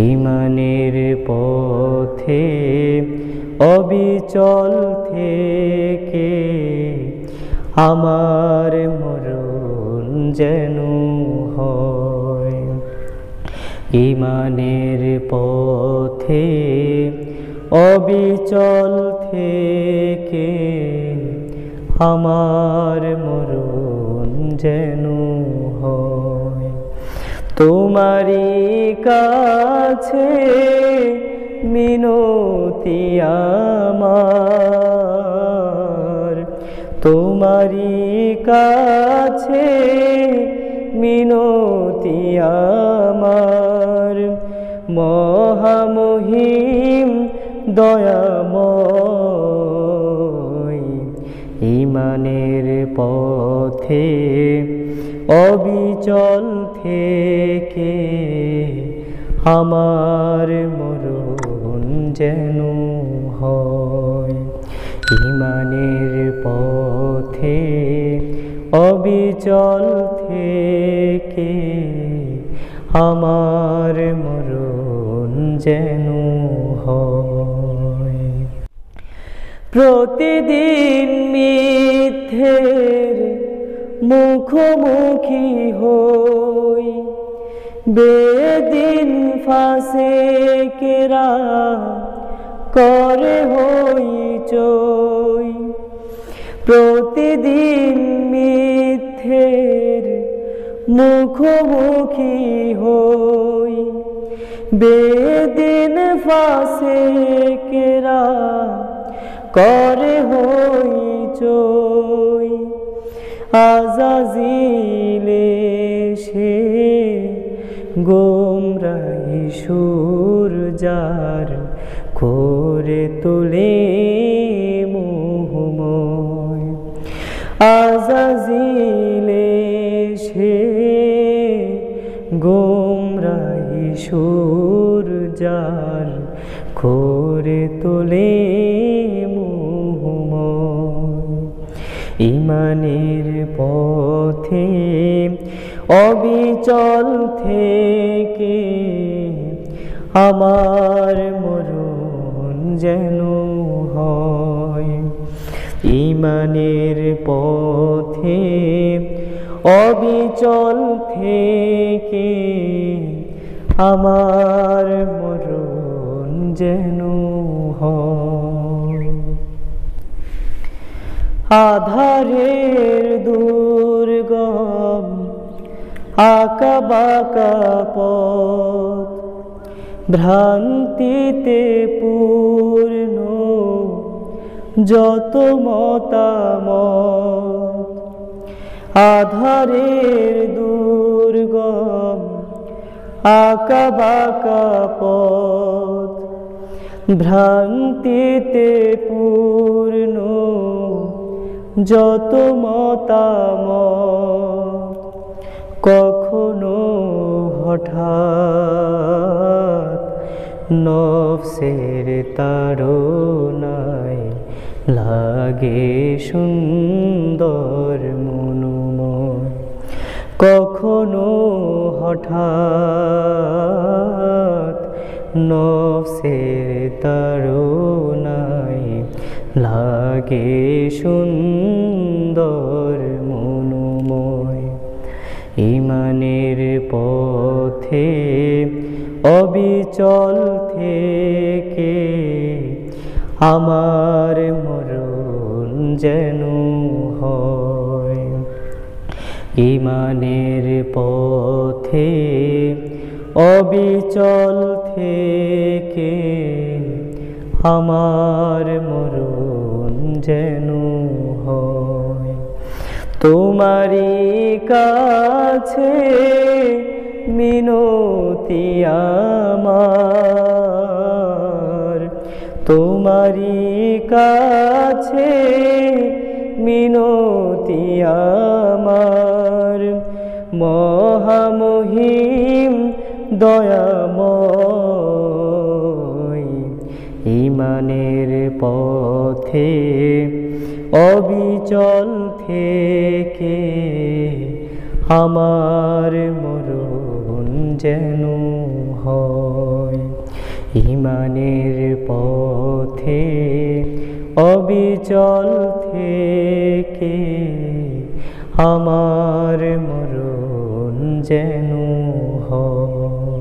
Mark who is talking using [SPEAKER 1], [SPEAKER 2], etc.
[SPEAKER 1] ঈমানের পথে অবিচল থেকে আমার মরণ যেন হয়। ঈমানের পথে অবিচল থেকে আমার মরণ যেন হয়। তোমারই কাছে মিনতি আমার, তোমারই কাছে মিনতি আমার, মহামহিম দয়াময়। ঈমানের পথে অবিচল থেকে আমার মরণ যেন হয়। ঈমানের পথে অবিচল থেকে আমার মরণ যেন হয়। প্রতিদিন মিথ্যের মুখোমুখি হই, বেদিন ফাসেকেরা করে হইচই। প্রতিদিন মিথ্যের মুখোমুখি হই, বেদিন ফাসেকেরা করে হইচই। আযাজিল এসে গোমরাহি সুর যার করে তোলে মোহময়। আযাজিল এসে গোমরাহি সুর যার করে তোলে মোহময়। ঈমানের পথে অবিচল থেকে আমার মরণ যেন হয়। ঈমানের পথে অবিচল থেকে আমার মরণ যেন হয়। আধারের দুর্গম আঁকা বাঁকা পথ, ভ্রান্তিতে পূর্ণ যত মতামত। আধারের দুর্গম আঁকা বাঁকা পথ, ভ্রান্তিতে পূর্ণ যত মতামত। কখনো হঠাৎ নফসের তাড়নায় লাগে সুন্দর মনোময়। কখনো হঠাৎ নফসের তাড়নায় লাগে সুন্দর মনোময়। ঈমানের পথে অবিচল থেকে আমার মরণ যেন হয়। ঈমানের পথে অবিচল থেকে আমার মরণ যেন হয়। তোমারই কাছে মিনতি আমার, তোমারই কাছে মিনতি আমার, মহামহিম দয়াময়। ঈমানের পথে অবিচল থেকে আমার মরণ যেন হয়। ঈমানের পথে অবিচল থেকে আমার মরণ যেন হয়।